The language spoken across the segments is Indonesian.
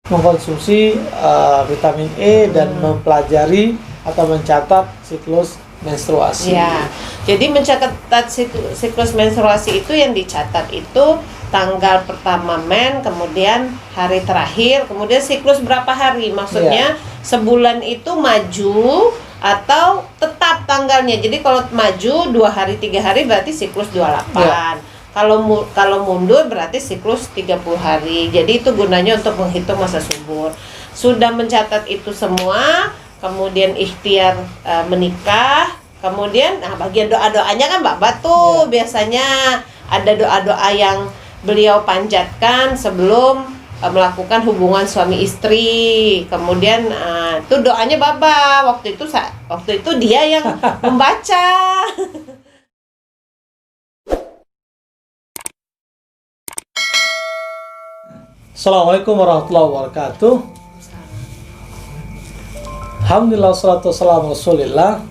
mengkonsumsi vitamin E dan mempelajari atau mencatat siklus menstruasi. Ya, jadi mencatat siklus menstruasi itu yang dicatat itu tanggal pertama men, kemudian hari terakhir, kemudian siklus berapa hari. Maksudnya sebulan itu maju atau tetap tanggalnya. Jadi kalau maju 2 hari 3 hari berarti siklus 28. Kalau mundur berarti siklus 30 hari. Jadi itu gunanya untuk menghitung masa subur. Sudah mencatat itu semua, kemudian ikhtiar menikah, kemudian bagian doa-doanya kan Mbak Batu biasanya ada doa-doa yang beliau panjatkan sebelum melakukan hubungan suami istri. Kemudian itu doanya Baba waktu itu dia yang membaca. Assalamualaikum warahmatullahi wabarakatuh. Alhamdulillah, wassalatu wassalamu rasulillah.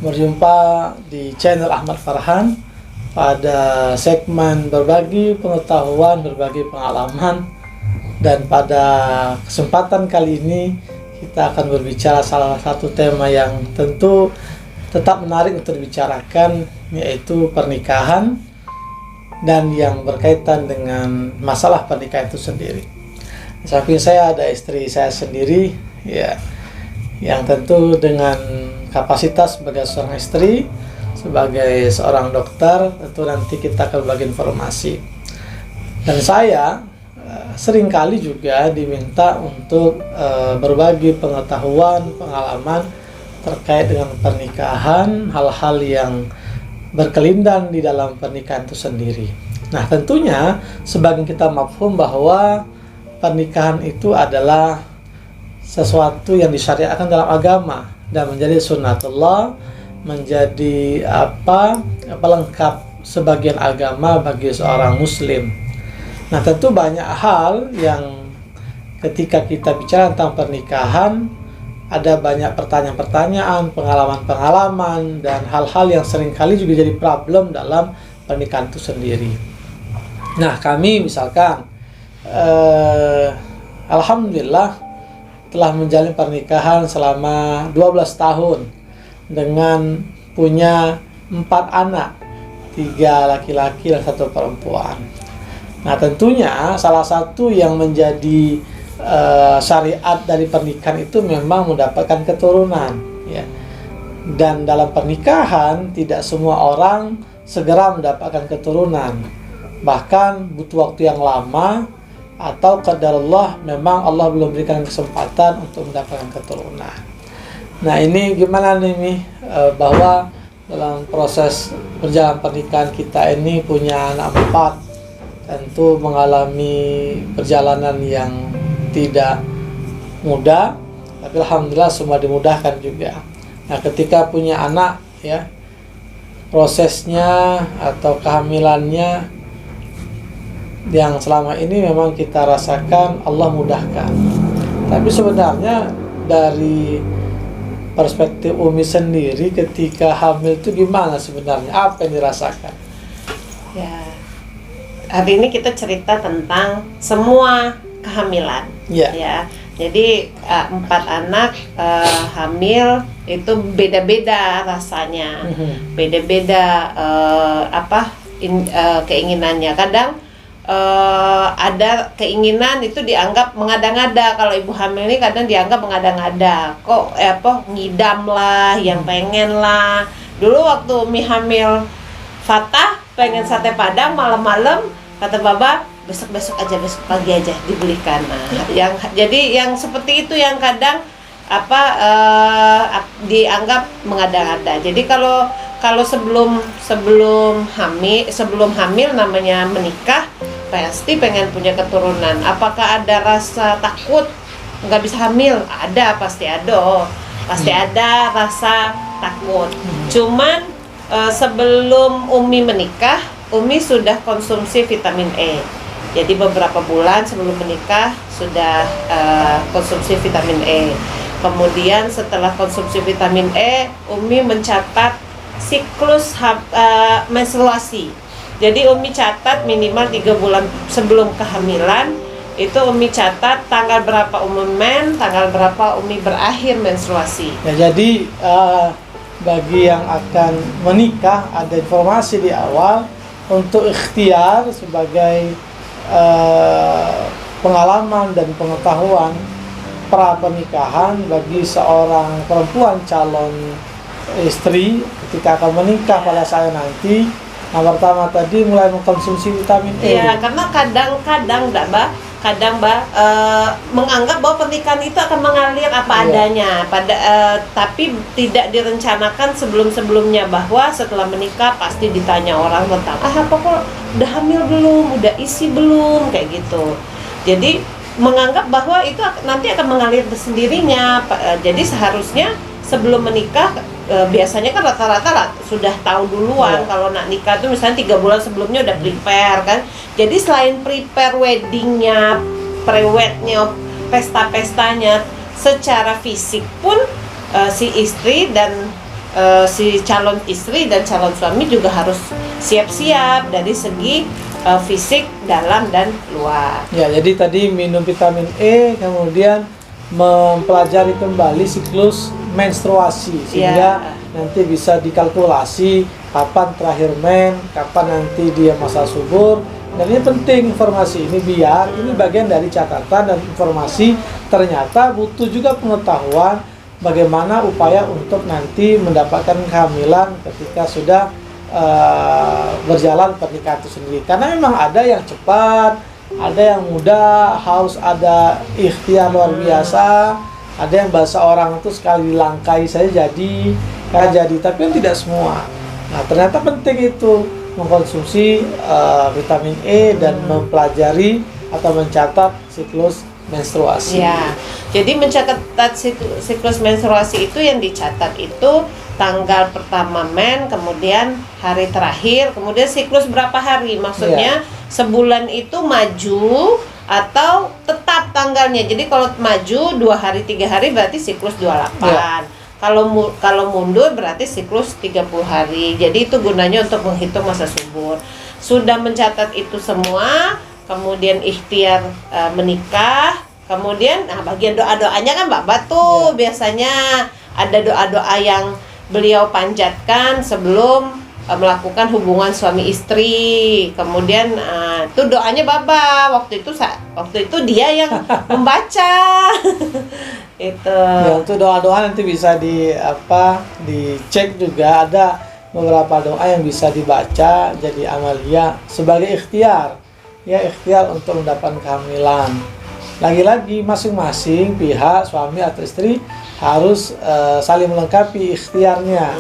Berjumpa di channel Ahmad Farhan pada segmen berbagi pengetahuan, berbagi pengalaman. Dan pada kesempatan kali ini kita akan berbicara salah satu tema yang tentu tetap menarik untuk dibicarakan, yaitu pernikahan dan yang berkaitan dengan masalah pernikahan itu sendiri. Di samping saya ada istri saya sendiri, ya, yang tentu dengan kapasitas sebagai seorang istri, sebagai seorang dokter, tentu nanti kita akan berbagi informasi. Dan saya seringkali juga diminta untuk berbagi pengetahuan, pengalaman terkait dengan pernikahan, hal-hal yang berkelindan di dalam pernikahan itu sendiri. Nah, tentunya sebagian kita mafhum bahwa pernikahan itu adalah sesuatu yang disyariatkan dalam agama dan menjadi sunnatullah, menjadi pelengkap sebagian agama bagi seorang muslim. Nah, tentu banyak hal yang ketika kita bicara tentang pernikahan ada banyak pertanyaan-pertanyaan, pengalaman-pengalaman, dan hal-hal yang seringkali juga jadi problem dalam pernikahan itu sendiri. Nah, kami misalkan alhamdulillah telah menjalin pernikahan selama 12 tahun dengan punya 4 anak, 3 laki-laki dan 1 perempuan. Nah, tentunya salah satu yang menjadi syariat dari pernikahan itu memang mendapatkan keturunan, ya. Dan dalam pernikahan tidak semua orang segera mendapatkan keturunan, bahkan butuh waktu yang lama, atau qadarullah memang Allah belum berikan kesempatan untuk mendapatkan keturunan. Nah, ini gimana nih bahwa dalam proses perjalanan pernikahan kita ini punya anak 4, tentu mengalami perjalanan yang tidak mudah, tapi alhamdulillah semua dimudahkan juga. Nah, ketika punya anak, ya, prosesnya atau kehamilannya yang selama ini memang kita rasakan Allah mudahkan. Tapi sebenarnya dari perspektif Umi sendiri ketika hamil itu gimana sebenarnya? Apa yang dirasakan? Ya, hari ini kita cerita tentang semua kehamilan. Ya, jadi 4 anak hamil itu beda-beda rasanya, beda-beda keinginannya. Kadang ada keinginan itu dianggap mengada-ngada. Kalau ibu hamil ini kadang dianggap mengada-ngada. Kok ngidam lah, yang pengen lah. Dulu waktu Umi hamil Fatah pengen sate Padang malam-malam, kata Baba besok pagi aja dibelikan. Nah, jadi yang seperti itu yang kadang dianggap mengada-ngada. Jadi kalau sebelum hamil namanya menikah pasti pengen punya keturunan. Apakah ada rasa takut nggak bisa hamil? Ada, pasti ada rasa takut. Cuman sebelum Umi menikah, Umi sudah konsumsi vitamin E. Jadi beberapa bulan sebelum menikah sudah konsumsi vitamin E. Kemudian setelah konsumsi vitamin E, Umi mencatat siklus menstruasi. Jadi Umi catat minimal 3 bulan sebelum kehamilan itu Umi catat tanggal berapa Umi tanggal berapa Umi berakhir menstruasi. Ya, jadi bagi yang akan menikah ada informasi di awal untuk ikhtiar sebagai pengalaman dan pengetahuan pra pernikahan bagi seorang perempuan calon istri ketika akan menikah pada saat nanti. Nah, pertama tadi mulai mengkonsumsi vitamin E. Iya, karena kadang-kadang menganggap bahwa pernikahan itu akan mengalir apa adanya, tapi tidak direncanakan sebelum-sebelumnya bahwa setelah menikah pasti ditanya orang tentang apa kok udah hamil belum, udah isi belum, kayak gitu. Jadi menganggap bahwa itu nanti akan mengalir sendirinya. Jadi seharusnya sebelum menikah biasanya kan rata-rata sudah tahu duluan kalau nak nikah tuh misalnya 3 bulan sebelumnya udah prepare kan. Jadi selain prepare weddingnya, pre-wednya, pesta-pestanya, secara fisik pun si istri dan si calon istri dan calon suami juga harus siap-siap dari segi fisik dalam dan luar. Ya, jadi tadi minum vitamin E, kemudian mempelajari kembali siklus menstruasi sehingga nanti bisa dikalkulasi kapan terakhir kapan nanti dia masa subur. Dan ini penting informasi ini biar ini bagian dari catatan dan informasi. Ternyata butuh juga pengetahuan bagaimana upaya untuk nanti mendapatkan kehamilan ketika sudah berjalan pernikahan itu sendiri. Karena memang ada yang cepat, ada yang mudah, harus ada ikhtiar luar biasa. Ada yang bahasa orang itu sekali dilangkai saya jadi, tapi kan tidak semua. Nah, ternyata penting itu mengkonsumsi vitamin E dan mempelajari atau mencatat siklus menstruasi. Ya, jadi mencatat siklus menstruasi itu yang dicatat itu tanggal pertama kemudian hari terakhir, kemudian siklus berapa hari, maksudnya sebulan itu maju atau tetap tanggalnya. Jadi kalau maju 2 hari 3 hari berarti siklus 28. Kalau mundur berarti siklus 30 hari. Jadi itu gunanya untuk menghitung masa subur. Sudah mencatat itu semua, kemudian ikhtiar menikah, kemudian bagian doa-doanya kan Mbak Batu biasanya ada doa-doa yang beliau panjatkan sebelum melakukan hubungan suami istri. Kemudian itu doanya Baba waktu itu dia yang membaca. Itu. Ya, untuk doa-doa nanti bisa dicek juga, ada beberapa doa yang bisa dibaca jadi amalia sebagai ikhtiar. Ya, ikhtiar untuk mendapatkan kehamilan. Lagi-lagi masing-masing pihak suami atau istri harus saling melengkapi ikhtiarnya.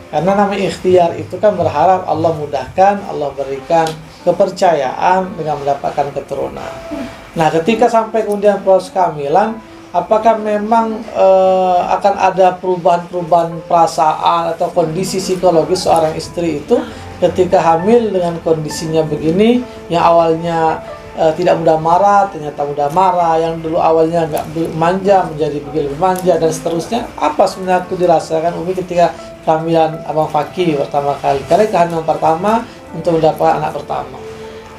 Karena namanya ikhtiar itu kan berharap Allah mudahkan, Allah berikan kepercayaan dengan mendapatkan keturunan. Nah, ketika sampai kemudian proses kehamilan, apakah memang akan ada perubahan-perubahan perasaan atau kondisi psikologis seorang istri itu ketika hamil dengan kondisinya begini, yang awalnya tidak mudah marah, ternyata mudah marah, yang dulu awalnya nggak manja menjadi lebih manja, dan seterusnya. Apa sebenarnya itu dirasakan Umi ketika kehamilan Abang Fakih pertama kali? Karena kehamilan pertama untuk mendapat anak pertama.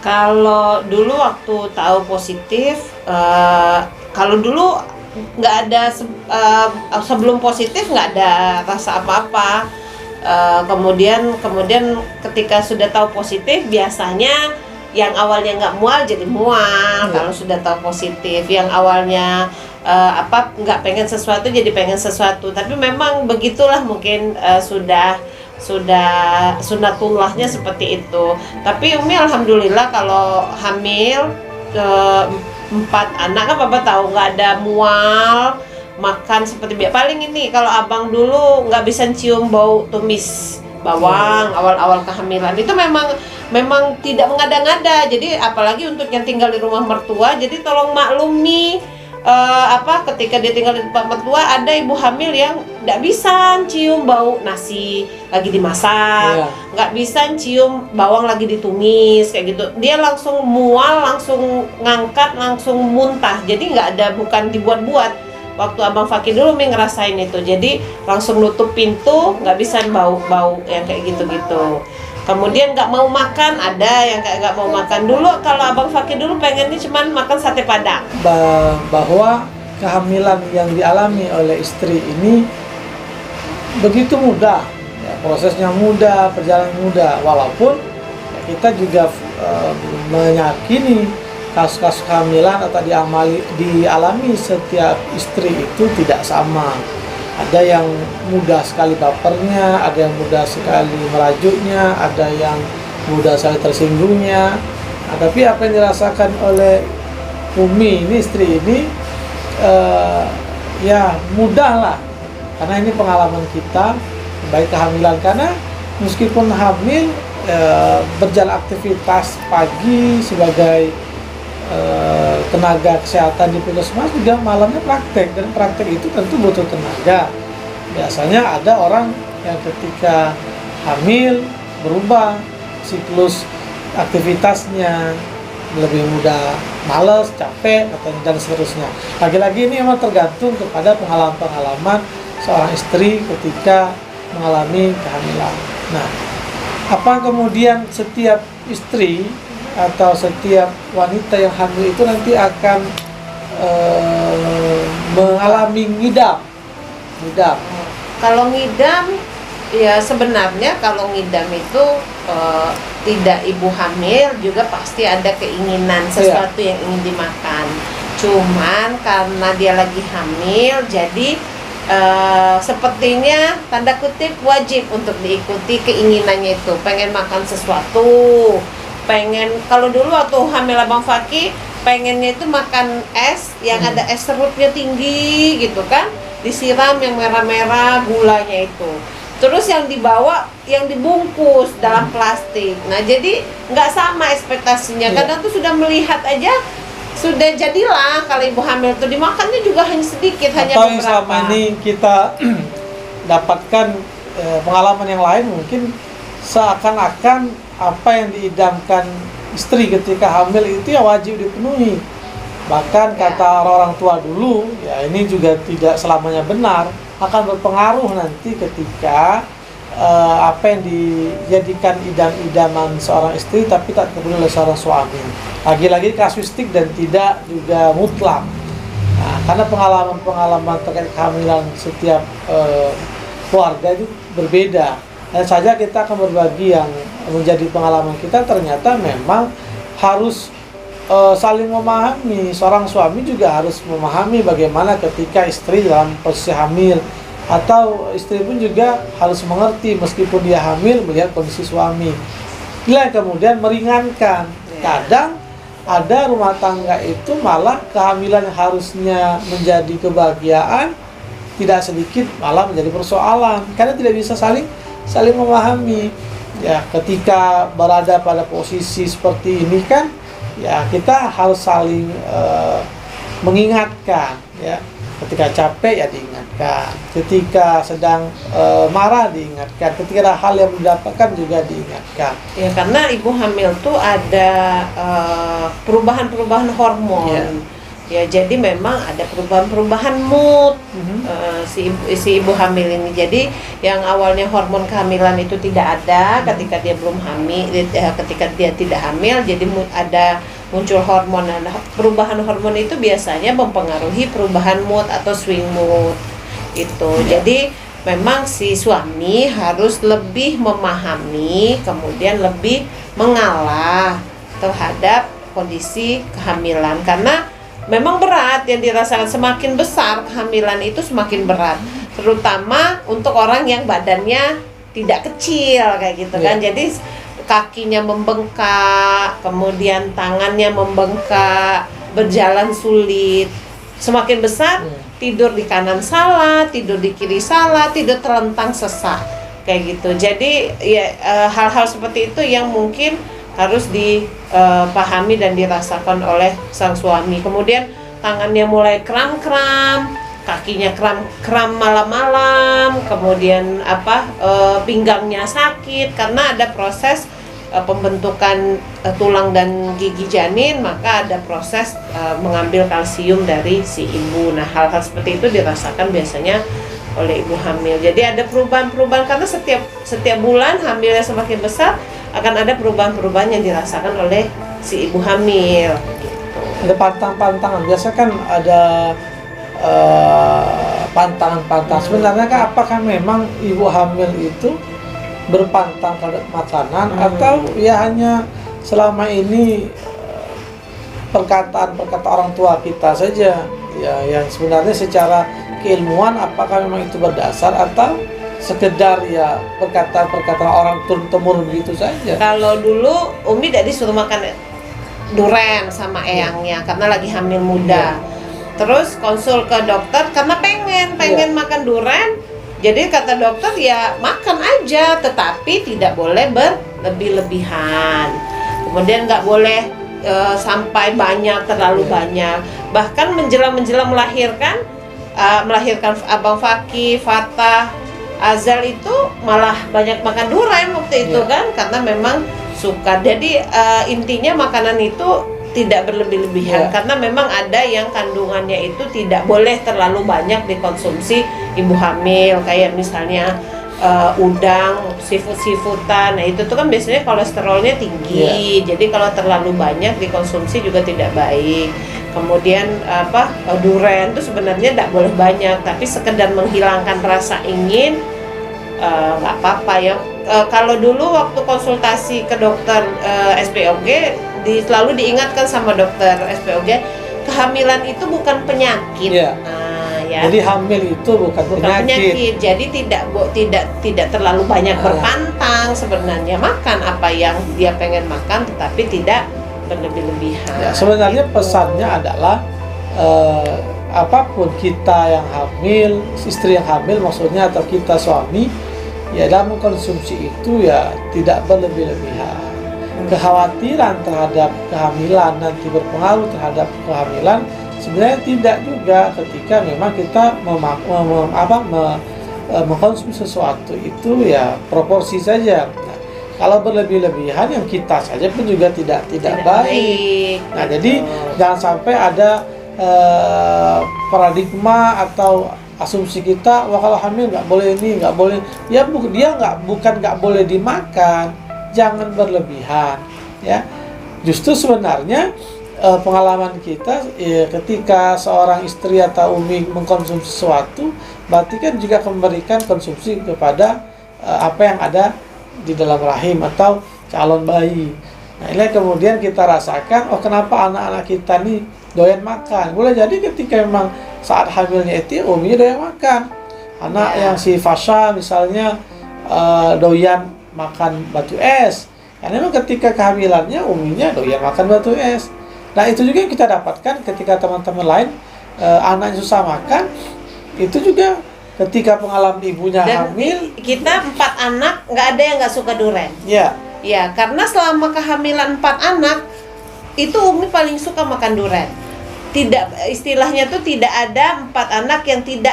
Kalau dulu waktu tahu positif, kalau dulu nggak ada sebelum positif nggak ada rasa apa-apa. Kemudian ketika sudah tahu positif biasanya yang awalnya nggak mual jadi mual. Kalau sudah tahu positif, yang awalnya nggak pengen sesuatu jadi pengen sesuatu. Tapi memang begitulah, mungkin sudah sunatullahnya seperti itu. Tapi Umi alhamdulillah kalau hamil 4 anak kan Bapak tahu nggak ada mual, makan seperti biasa. Paling ini kalau Abang dulu nggak bisa cium bau tumis bawang awal-awal kehamilan itu memang tidak mengada-ngada. Jadi apalagi untuk yang tinggal di rumah mertua, jadi tolong maklumi ketika dia tinggal di tempat mertua ada ibu hamil yang nggak bisa cium bau nasi lagi dimasak, nggak bisa cium bawang lagi ditumis kayak gitu. Dia langsung mual, langsung ngangkat, langsung muntah. Jadi nggak ada, bukan dibuat-buat. Waktu Abang Fakih dulu ngerasain itu, jadi langsung nutup pintu, nggak bisa bau yang kayak gitu-gitu. Kemudian nggak mau makan, ada yang kayak nggak mau makan. Dulu kalau Abang Fakih dulu pengennya cuman makan sate Padang. Bahwa kehamilan yang dialami oleh istri ini begitu mudah, ya, prosesnya mudah, perjalanan mudah, walaupun ya, kita juga meyakini kasus-kasus kehamilan atau dialami setiap istri itu tidak sama. Ada yang mudah sekali bapernya, ada yang mudah sekali merajutnya, ada yang mudah sekali tersinggungnya. Nah, tapi apa yang dirasakan oleh Umi ini, istri ini, ya mudah lah, karena ini pengalaman kita baik kehamilan, karena meskipun hamil berjalan aktivitas pagi sebagai tenaga kesehatan di puskesmas, juga malamnya praktek, dan praktek itu tentu butuh tenaga. Biasanya ada orang yang ketika hamil berubah siklus aktivitasnya, lebih mudah males, capek, dan seterusnya. Lagi-lagi ini memang tergantung kepada pengalaman-pengalaman seorang istri ketika mengalami kehamilan. Nah, apa kemudian setiap istri atau setiap wanita yang hamil itu nanti akan mengalami ngidam? Kalau ngidam, ya sebenarnya kalau ngidam itu tidak ibu hamil juga pasti ada keinginan sesuatu yang ingin dimakan. Cuman karena dia lagi hamil, jadi sepertinya tanda kutip wajib untuk diikuti keinginannya itu. Pengen makan sesuatu, pengen, kalau dulu waktu hamil Abang Fakih pengennya itu makan es yang ada es serutnya tinggi gitu kan, disiram yang merah-merah gulanya itu, terus yang dibawa yang dibungkus dalam plastik. Nah jadi nggak sama ekspektasinya. Kadang tuh sudah melihat aja sudah jadilah kalau ibu hamil tuh dimakannya juga hanya sedikit, hanya atau beberapa. Selama ini kita dapatkan pengalaman yang lain, mungkin seakan-akan apa yang diidamkan istri ketika hamil itu ya wajib dipenuhi. Bahkan kata orang tua dulu, ya ini juga tidak selamanya benar, akan berpengaruh nanti ketika apa yang dijadikan idam-idaman seorang istri tapi tak terpenuhi oleh seorang suami. Lagi-lagi kasuistik dan tidak juga mutlak. Nah, karena pengalaman-pengalaman terkait kehamilan setiap keluarga itu berbeda. Hanya saja kita akan berbagi yang menjadi pengalaman kita, ternyata memang harus saling memahami. Seorang suami juga harus memahami bagaimana ketika istri dalam posisi hamil, atau istri pun juga harus mengerti meskipun dia hamil melihat kondisi suami. Bila kemudian meringankan, kadang ada rumah tangga itu malah kehamilan yang harusnya menjadi kebahagiaan tidak sedikit malah menjadi persoalan karena tidak bisa saling memahami. Ya, ketika berada pada posisi seperti ini kan, ya kita harus saling mengingatkan, ya. Ketika capek ya diingatkan, ketika sedang marah diingatkan, ketika ada hal yang mendapatkan juga diingatkan. Ya, karena ibu hamil tuh ada perubahan-perubahan hormon. Ya, jadi memang ada perubahan-perubahan mood si ibu hamil ini. Jadi yang awalnya hormon kehamilan itu tidak ada ketika dia belum hamil, ketika dia tidak hamil, jadi ada muncul hormon. Nah, perubahan hormon itu biasanya mempengaruhi perubahan mood atau swing mood itu. Jadi memang si suami harus lebih memahami, kemudian lebih mengalah terhadap kondisi kehamilan, karena memang berat yang dirasakan. Semakin besar kehamilan itu semakin berat, terutama untuk orang yang badannya tidak kecil kayak gitu kan. Jadi kakinya membengkak, kemudian tangannya membengkak, berjalan sulit. Semakin besar, tidur di kanan salah, tidur di kiri salah, tidur terlentang sesak kayak gitu. Jadi ya hal-hal seperti itu yang mungkin harus dipahami dan dirasakan oleh sang suami. Kemudian tangannya mulai kram-kram, kakinya kram malam-malam, kemudian pinggangnya sakit karena ada proses pembentukan tulang dan gigi janin, maka ada proses mengambil kalsium dari si ibu. Nah, hal-hal seperti itu dirasakan biasanya oleh ibu hamil. Jadi ada perubahan-perubahan karena setiap bulan hamilnya semakin besar akan ada perubahan-perubahan yang dirasakan oleh si ibu hamil. Gitu. Ada pantang-pantangan. Biasa kan ada pantangan-pantangan. Sebenarnya kan apakah memang ibu hamil itu berpantang terhadap makanan atau ya hanya selama ini perkataan-perkataan orang tua kita saja ya yang sebenarnya secara keilmuan apakah memang itu berdasar atau sekedar ya perkataan-perkataan orang turun-temurun gitu saja. Kalau dulu Umi tidak disuruh makan duren sama eyangnya karena lagi hamil muda. Terus konsul ke dokter karena pengen makan duren. Jadi kata dokter ya makan aja, tetapi tidak boleh berlebih-lebihan. Kemudian nggak boleh sampai terlalu banyak. Bahkan menjelang melahirkan Abang Fakih, Fatah, Azal itu malah banyak makan durian waktu itu kan, karena memang suka. Jadi intinya makanan itu tidak berlebih-lebihan karena memang ada yang kandungannya itu tidak boleh terlalu banyak dikonsumsi ibu hamil, kayak misalnya udang, seafood-seafoodan. Nah itu tuh kan biasanya kolesterolnya tinggi. Jadi kalau terlalu banyak dikonsumsi juga tidak baik. Kemudian durian itu sebenarnya tidak boleh banyak, tapi sekedar menghilangkan rasa ingin nggak apa-apa ya. Kalau dulu waktu konsultasi ke dokter SPOG selalu diingatkan sama dokter SPOG, kehamilan itu bukan penyakit. Ya. Jadi hamil itu bukan penyakit. Jadi tidak terlalu banyak berpantang sebenarnya, makan apa yang dia pengen makan tetapi tidak berlebih-lebihan. Ya, sebenarnya pesannya adalah apapun kita yang hamil, istri yang hamil maksudnya atau kita suami, ya dalam mengkonsumsi itu ya tidak berlebih-lebihan. Kekhawatiran terhadap kehamilan nanti berpengaruh terhadap kehamilan sebenarnya tidak juga ketika memang kita mengkonsumsi sesuatu itu ya proporsi saja. Nah, kalau berlebih-lebihan yang kita saja pun juga tidak baik. Nah, jadi jangan sampai ada paradigma atau asumsi kita, wah kalau hamil nggak boleh ini, nggak boleh. Ya dia bukan nggak boleh dimakan, jangan berlebihan. Ya, justru sebenarnya pengalaman kita ketika seorang istri atau umi mengkonsumsi sesuatu, berarti kan juga memberikan konsumsi kepada apa yang ada di dalam rahim atau calon bayi. Nah, ini kemudian kita rasakan, oh kenapa anak-anak kita nih doyan makan. Boleh jadi ketika memang saat hamilnya itu uminya doyan makan. Anak yang si Fasha misalnya doyan makan batu es. Karena memang ketika kehamilannya uminya doyan makan batu es. Nah itu juga yang kita dapatkan ketika teman-teman lain anaknya susah makan, itu juga ketika pengalaman ibunya dan hamil. Kita 4 anak nggak ada yang nggak suka durian. Ya karena selama kehamilan 4 anak itu Umi paling suka makan durian. Tidak, istilahnya tuh tidak ada 4 anak yang tidak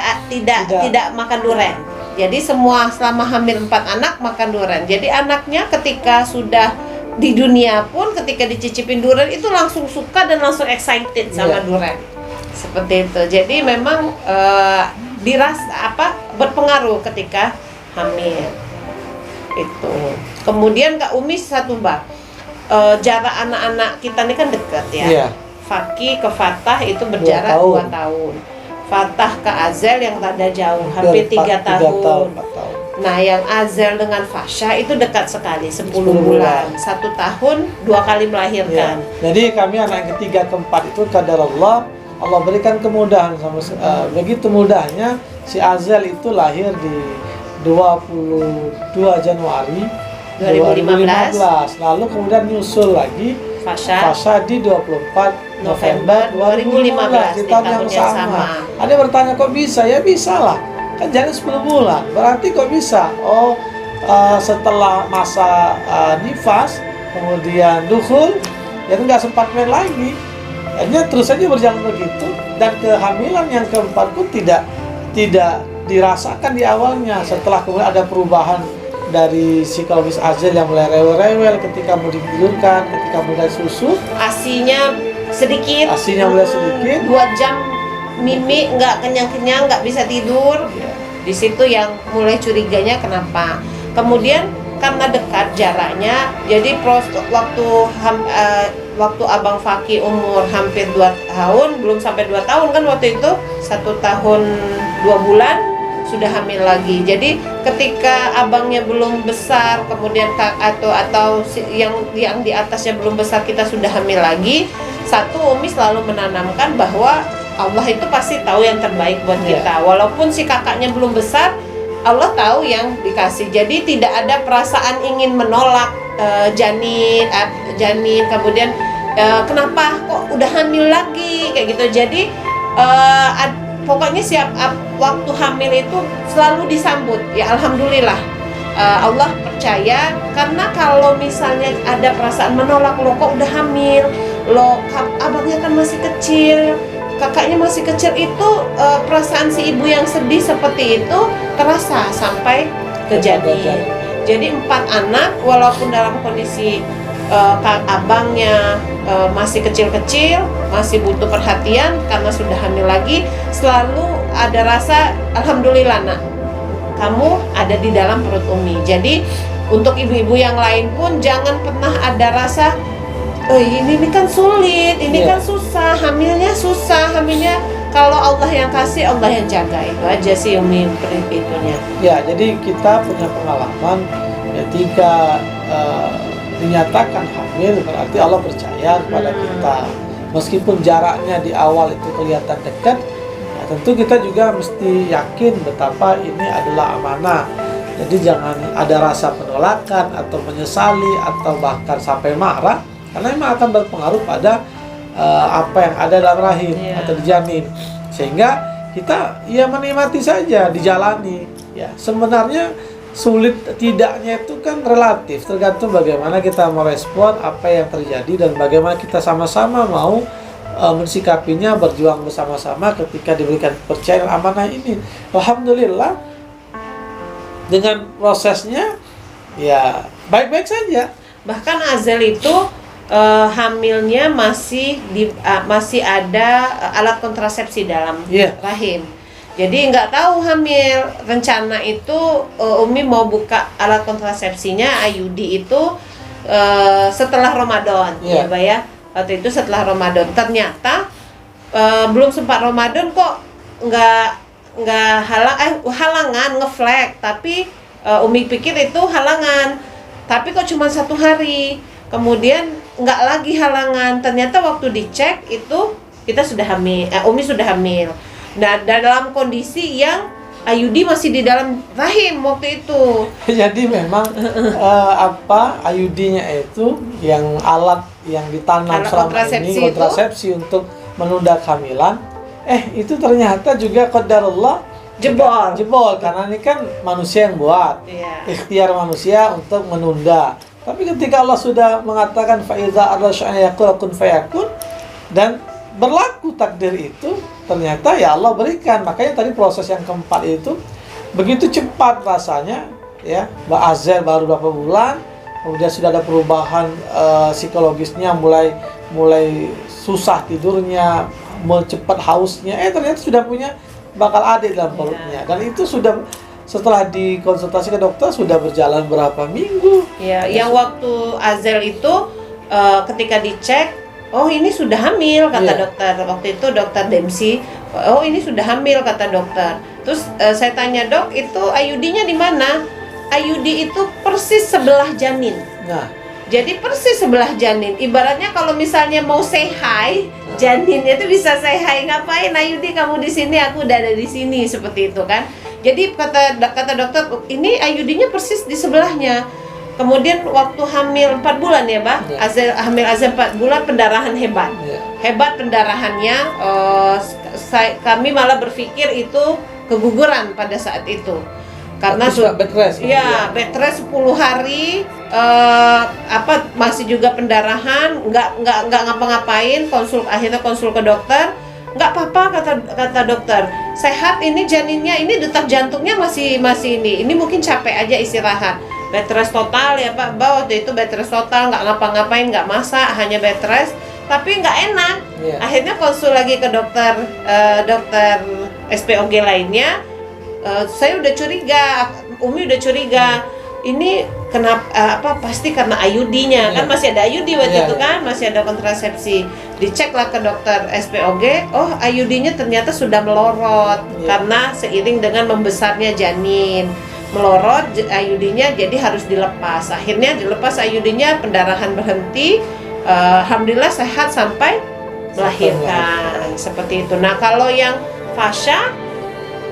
makan durian. Jadi semua selama hamil 4 anak makan durian. Jadi anaknya ketika sudah di dunia pun ketika dicicipin durian itu langsung suka dan langsung excited sama durian. Seperti itu. Jadi memang berpengaruh ketika hamil. Itu. Kemudian Kak Umi satu Mbak. Jarak anak-anak kita ini kan dekat ya. Fakih ke Fatah itu berjarak 2 tahun. Fatah ke Azel yang rada jauh, hampir 3 tahun. Nah, yang Azel dengan Fasha itu dekat sekali, 10 bulan. 1 tahun 2 kali melahirkan. Jadi kami anak yang ketiga keempat itu kadar Allah berikan kemudahan begitu mudahnya si Azel itu lahir di 22 Januari 2015. Lalu kemudian nyusul lagi Fasha di 24 November 2015 di tahun yang sama. Ada bertanya kok bisa? Ya bisa lah. Kan jangan 10 bulan. Berarti kok bisa? Setelah masa nifas kemudian dukhul ya nggak sempat main lagi. Akhirnya terus saja berjalan begitu dan kehamilan yang keempat pun tidak dirasakan di awalnya. Setelah kemudian ada perubahan dari psikologis Azel yang mulai rewel-rewel ketika mau digulirkan, ketika mulai susu, asinya mulai sedikit, 2 jam mimik nggak kenyang-kenyang, nggak bisa tidur. Di situ yang mulai curiganya kenapa. Kemudian karena dekat jaraknya, jadi waktu Abang Faki umur hampir 2 tahun, belum sampai 2 tahun kan waktu itu, 1 tahun 2 bulan sudah hamil lagi. Jadi ketika abangnya belum besar, kemudian atau yang di atasnya belum besar, kita sudah hamil lagi. Satu, Umi selalu menanamkan bahwa Allah itu pasti tahu yang terbaik buat kita. Walaupun si kakaknya belum besar, Allah tahu yang dikasih. Jadi tidak ada perasaan ingin menolak janin, kemudian kenapa kok udah hamil lagi kayak gitu. Jadi pokoknya waktu hamil itu selalu disambut. Ya alhamdulillah, Allah percaya. Karena kalau misalnya ada perasaan menolak, lo kok udah hamil, lo abangnya kan masih kecil, kakaknya masih kecil, itu perasaan si ibu yang sedih seperti itu terasa sampai kejadian. Jadi 4 anak walaupun dalam kondisi abangnya masih kecil-kecil, masih butuh perhatian karena sudah hamil lagi, selalu ada rasa alhamdulillah nak, kamu ada di dalam perut Umi. Jadi untuk ibu-ibu yang lain pun jangan pernah ada rasa ini kan sulit, ini kan susah, hamilnya kalau Allah yang kasih, Allah yang jaga. Itu aja sih Umi itunya. Ya, jadi kita punya pengalaman ketika dinyatakan hamil, berarti Allah percaya kepada kita. Meskipun jaraknya di awal itu kelihatan dekat, tentu kita juga mesti yakin betapa ini adalah amanah. Jadi jangan ada rasa penolakan atau menyesali atau bahkan sampai marah, karena memang akan berpengaruh pada apa yang ada dalam rahim atau di janin. Sehingga kita menikmati saja, dijalani. Ya, sebenarnya sulit tidaknya itu kan relatif, tergantung bagaimana kita merespon apa yang terjadi dan bagaimana kita sama-sama mau mensikapinya, berjuang bersama-sama ketika diberikan kepercayaan amanah ini. Alhamdulillah dengan prosesnya ya baik-baik saja. Bahkan Azel itu hamilnya masih ada alat kontrasepsi dalam rahim. Jadi nggak tahu hamil. Rencana itu Umi mau buka alat kontrasepsinya IUD itu setelah Ramadan, ya Mbak ya. Waktu itu setelah Ramadan. Ternyata belum sempat Ramadan kok nggak halangan ngeflag. Tapi Umi pikir itu halangan. Tapi kok cuma 1 hari. Kemudian nggak lagi halangan. Ternyata waktu dicek itu kita sudah hamil. Umi sudah hamil. Nah, dalam kondisi yang IUD masih di dalam rahim waktu itu. Jadi memang IUD-nya itu yang alat yang ditanam selama ini, kontrasepsi untuk menunda kehamilan. Itu ternyata juga qadarullah jebol karena ini kan manusia yang buat. Ikhtiar manusia untuk menunda. Tapi ketika Allah sudah mengatakan fa iza arsya'na yaqul kun fayakun, dan berlaku takdir itu, ternyata ya Allah berikan. Makanya tadi proses yang keempat itu begitu cepat rasanya, ya. Mbak Azel baru berapa bulan, kemudian sudah ada perubahan psikologisnya, mulai susah tidurnya, cepat hausnya. Ternyata sudah punya bakal adik dalam perutnya. Dan itu sudah setelah dikonsultasi ke dokter sudah berjalan berapa minggu. Ya, yang waktu Azel itu ketika dicek, oh ini sudah hamil kata dokter. Waktu itu dokter Dempsey, oh ini sudah hamil kata dokter. Terus saya tanya, dok itu IUD-nya di mana? IUD itu persis sebelah janin. Nah, jadi persis sebelah janin. Ibaratnya kalau misalnya mau say hi, janinnya itu bisa say hi, ngapain IUD kamu di sini, aku udah ada di sini, seperti itu kan. Jadi kata dokter, ini IUD-nya persis di sebelahnya. Kemudian waktu hamil 4 bulan ya, Mbak. Hamil Azel 4 bulan, pendarahan hebat. Hebat pendarahannya. Kami malah berpikir itu keguguran pada saat itu. Karena bed rest. Bed rest 10 hari, masih juga pendarahan, nggak ngapa-ngapain. Akhirnya konsul ke dokter. Nggak apa-apa kata dokter, sehat ini janinnya, ini detak jantungnya masih ini mungkin capek aja, istirahat. Bed rest total ya Pak, waktu itu bed rest total, nggak ngapa-ngapain, nggak masak, hanya bed rest, tapi nggak enak. Akhirnya konsul lagi ke dokter SPOG lainnya, saya udah curiga, Umi udah curiga. Ini kenapa pasti karena IUD-nya kan masih ada IUD waktu itu kan, masih ada kontrasepsi. Diceklah ke dokter SPOG, oh IUD-nya ternyata sudah melorot karena seiring dengan membesarnya janin. Melorot IUD-nya jadi harus dilepas. Akhirnya dilepas IUD-nya, pendarahan berhenti. Alhamdulillah sehat sampai melahirkan. Seperti itu. Nah, kalau yang Fasha,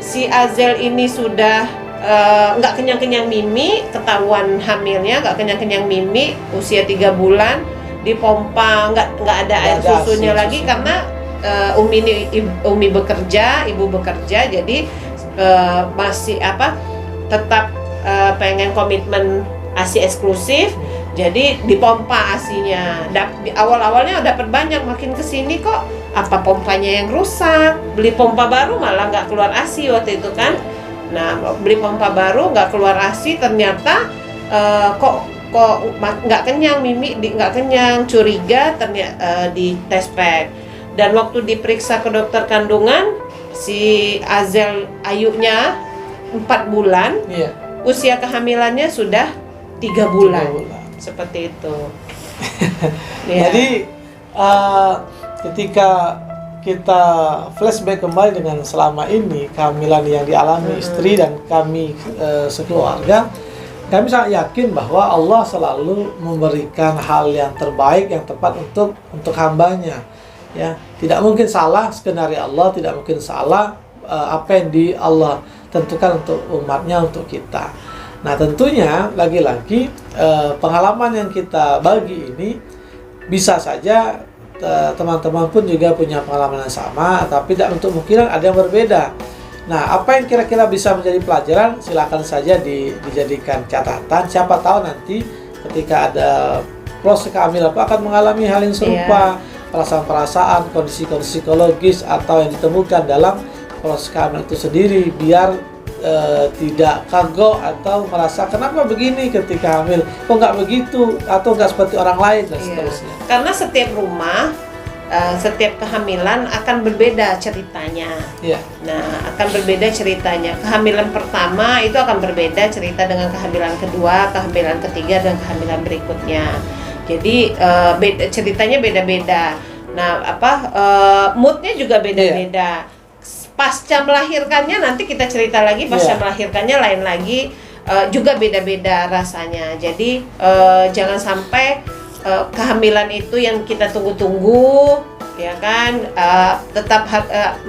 si Azel ini sudah nggak kenyang-kenyang mimi, ketahuan hamilnya nggak kenyang-kenyang mimi, usia 3 bulan, dipompa nggak ada air susunya lagi karena Umi bekerja, ibu bekerja, jadi masih tetap pengen komitmen ASI eksklusif, jadi dipompa ASInya. Awal-awalnya dapat banyak, makin kesini kok apa pompanya yang rusak, beli pompa baru malah nggak keluar ASI waktu itu kan. Nah, beli pompa baru nggak keluar ASI, ternyata kok nggak kenyang, mimi nggak kenyang, curiga, ternyata di tes pack. Dan waktu diperiksa ke dokter kandungan, si Azel ayunya 4 bulan, usia kehamilannya sudah 3 bulan. Seperti itu. Jadi ketika kita flashback kembali dengan selama ini kehamilan yang dialami istri dan kami sekeluarga, kami sangat yakin bahwa Allah selalu memberikan hal yang terbaik, yang tepat untuk hambanya. Ya, tidak mungkin salah skenario Allah, tidak mungkin salah apa yang Allah tentukan untuk umatnya, untuk kita. Nah, tentunya lagi-lagi pengalaman yang kita bagi ini bisa saja teman-teman pun juga punya pengalaman yang sama, tapi tidak untuk kemungkinan ada yang berbeda. Nah, apa yang kira-kira bisa menjadi pelajaran, silakan saja dijadikan catatan. Siapa tahu nanti ketika ada proses kehamilan akan mengalami hal yang serupa, perasaan-perasaan, kondisi-kondisi psikologis atau yang ditemukan dalam proses kehamilan itu sendiri, biar tidak kagok atau merasa kenapa begini ketika hamil, kok nggak begitu atau nggak seperti orang lain dan seterusnya. Karena setiap rumah, setiap kehamilan akan berbeda ceritanya. Nah, akan berbeda ceritanya. Kehamilan pertama itu akan berbeda cerita dengan kehamilan kedua, kehamilan ketiga, dan kehamilan berikutnya. Jadi ceritanya beda-beda. Nah, moodnya juga beda-beda. Pasca melahirkannya nanti kita cerita lagi, pasca melahirkannya lain lagi, juga beda-beda rasanya. Jadi jangan sampai kehamilan itu yang kita tunggu-tunggu, ya kan, tetap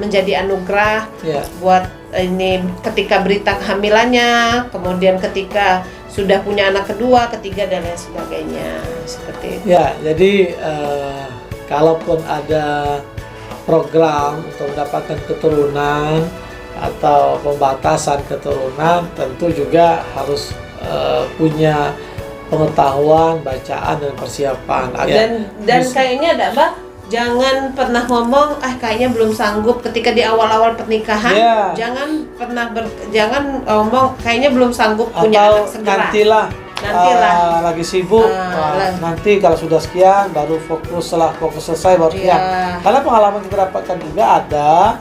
menjadi anugerah buat ini ketika berita kehamilannya, kemudian ketika sudah punya anak kedua, ketiga, dan lain sebagainya. Seperti itu. Ya, jadi kalaupun ada program untuk mendapatkan keturunan atau pembatasan keturunan, tentu juga harus punya pengetahuan, bacaan, dan persiapan. Dan kayaknya ada Mbak, jangan pernah ngomong kayaknya belum sanggup ketika di awal-awal pernikahan. Jangan pernah jangan ngomong kayaknya belum sanggup punya anak segera. Nantilah lagi sibuk, nanti kalau sudah sekian baru fokus, setelah fokus selesai baru sekian. Karena pengalaman kita dapatkan juga ada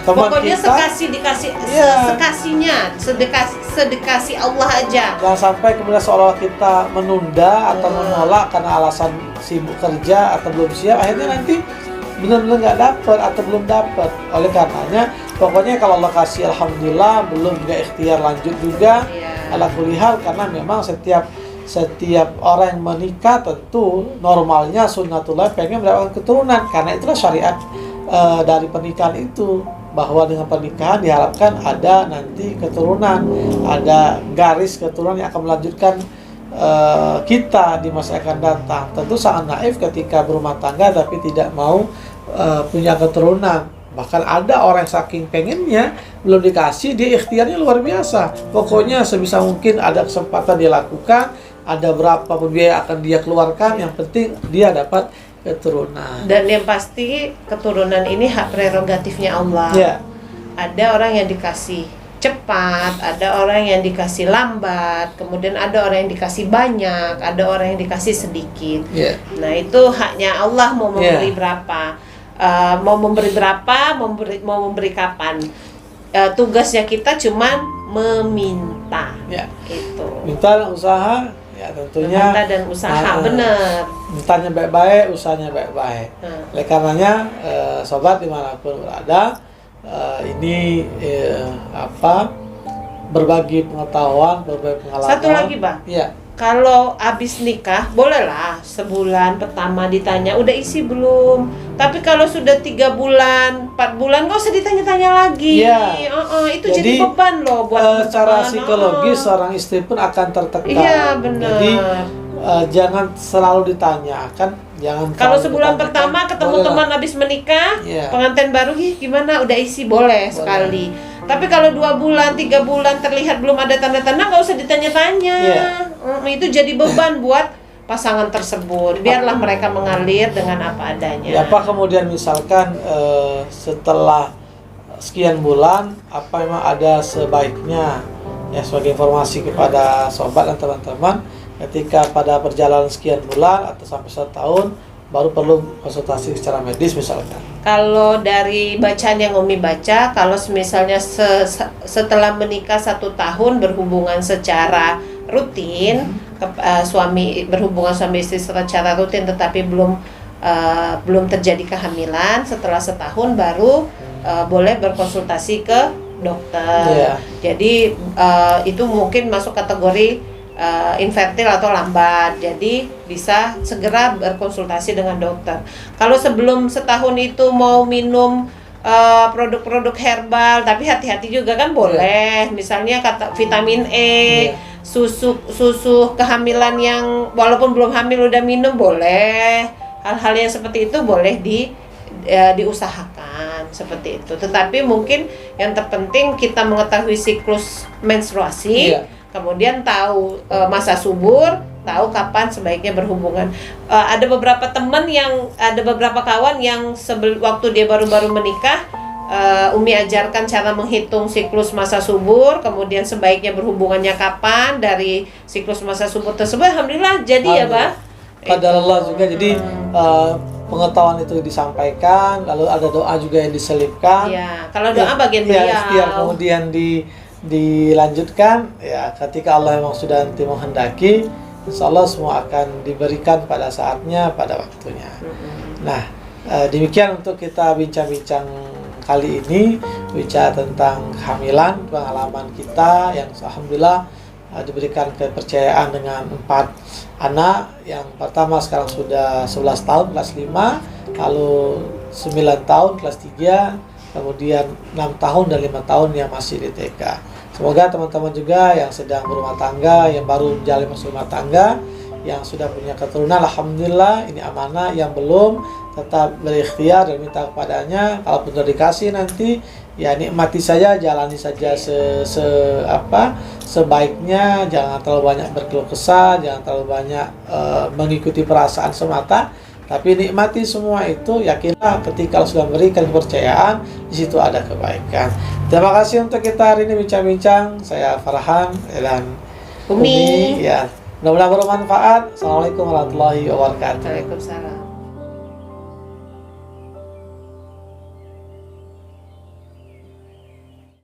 teman pokoknya kita sekasinya sedekasi Allah aja. Jangan sampai kemudian seolah kita menunda atau menolak karena alasan sibuk kerja atau belum siap, akhirnya nanti benar-benar nggak dapat atau belum dapat. Oleh karenanya pokoknya kalau Allah kasih, alhamdulillah, belum juga ikhtiar lanjut juga. Ala kulli hal, karena memang setiap orang yang menikah tentu normalnya sunnatullah pengen mendapatkan keturunan, karena itulah syariat dari pernikahan itu, bahwa dengan pernikahan diharapkan ada nanti keturunan, ada garis keturunan yang akan melanjutkan kita di masa akan datang. Tentu sangat naif ketika berumah tangga tapi tidak mau punya keturunan. Bahkan ada orang saking pengennya belum dikasih, dia ikhtiarnya luar biasa. Pokoknya sebisa mungkin ada kesempatan dia lakukan, ada berapa biaya akan dia keluarkan, yang penting dia dapat keturunan. Dan yang pasti keturunan ini hak prerogatifnya Allah. Ada orang yang dikasih cepat, ada orang yang dikasih lambat, kemudian ada orang yang dikasih banyak, ada orang yang dikasih sedikit. Nah, itu haknya Allah mau memberi berapa. Mau memberi berapa, mau memberi kapan. tugasnya kita cuman meminta. Ya. Gitu. Minta dan usaha, ya tentunya. Minta dan usaha, bener. Mintanya baik-baik, usahanya baik-baik. Oleh karenanya, sobat dimanapun berada, ini berbagi pengetahuan, berbagi pengalaman. Satu lagi, Bang. Iya. Kalau abis nikah, bolehlah sebulan pertama ditanya, udah isi belum? Tapi kalau sudah 3 bulan, 4 bulan, nggak usah ditanya-tanya lagi. Iya. Itu jadi beban loh buat secara teman. psikologis seorang istri pun akan tertekan. Iya, benar. Jadi jangan selalu ditanyakan, jangan. Kalau sebulan pertama ketemu teman habis menikah, pengantin baru, gimana? Udah isi, boleh sekali. Tapi kalau 2 bulan, 3 bulan terlihat belum ada tanda-tanda, nggak usah ditanya-tanya. Itu jadi beban buat pasangan tersebut. Biarlah mereka mengalir dengan apa adanya. Ya, apa kemudian misalkan setelah sekian bulan, apa memang ada sebaiknya, ya sebagai informasi kepada sobat dan teman-teman, ketika pada perjalanan sekian bulan atau sampai 1 tahun baru perlu konsultasi secara medis misalkan. Kalau dari bacaan yang Umi baca, kalau misalnya setelah menikah 1 tahun berhubungan secara rutin, suami berhubungan suami istri secara rutin, tetapi belum terjadi kehamilan, setelah 1 tahun baru boleh berkonsultasi ke dokter. Jadi itu mungkin masuk kategori infertil atau lambat, jadi bisa segera berkonsultasi dengan dokter. Kalau sebelum setahun itu mau minum produk-produk herbal, tapi hati-hati juga kan boleh. Misalnya kata vitamin E, susu kehamilan yang walaupun belum hamil udah minum boleh. Hal-hal yang seperti itu boleh diusahakan seperti itu. Tetapi mungkin yang terpenting kita mengetahui siklus menstruasi. Kemudian tahu masa subur, tahu kapan sebaiknya berhubungan. Ada beberapa kawan yang waktu dia baru-baru menikah, Umi ajarkan cara menghitung siklus masa subur, kemudian sebaiknya berhubungannya kapan dari siklus masa subur tersebut. Alhamdulillah jadi ya, Bah. Pada Allah juga, jadi pengetahuan itu disampaikan, lalu ada doa juga yang diselipkan. Ya, kalau doa bagian beliau. Kemudian dilanjutkan, ya ketika Allah memang sudah nanti menghendaki, insya Allah semua akan diberikan pada saatnya, pada waktunya. Nah, demikian untuk kita bincang-bincang kali ini, bicara tentang kehamilan, pengalaman kita yang alhamdulillah diberikan kepercayaan dengan 4 anak. Yang pertama sekarang sudah 11 tahun kelas 5, lalu 9 tahun kelas 3, kemudian 6 tahun dan 5 tahun yang masih di TK. Semoga teman-teman juga yang sedang berumah tangga, yang baru menjalani masa rumah tangga, yang sudah punya keturunan, alhamdulillah ini amanah. Yang belum, tetap berikhtiar dan minta kepadanya. Kalaupun sudah dikasih nanti, ya nikmati saja, jalani saja sebaiknya. Jangan terlalu banyak berkeluh kesah, jangan terlalu banyak mengikuti perasaan semata. Tapi nikmati semua itu, yakinlah ketika Allah sudah memberikan kepercayaan, di situ ada kebaikan. Terima kasih untuk kita hari ini bincang-bincang. Saya Farhan dan Umi. Ya, mudah-mudahan bermanfaat. Assalamualaikum warahmatullahi wabarakatuh. Waalaikumsalam.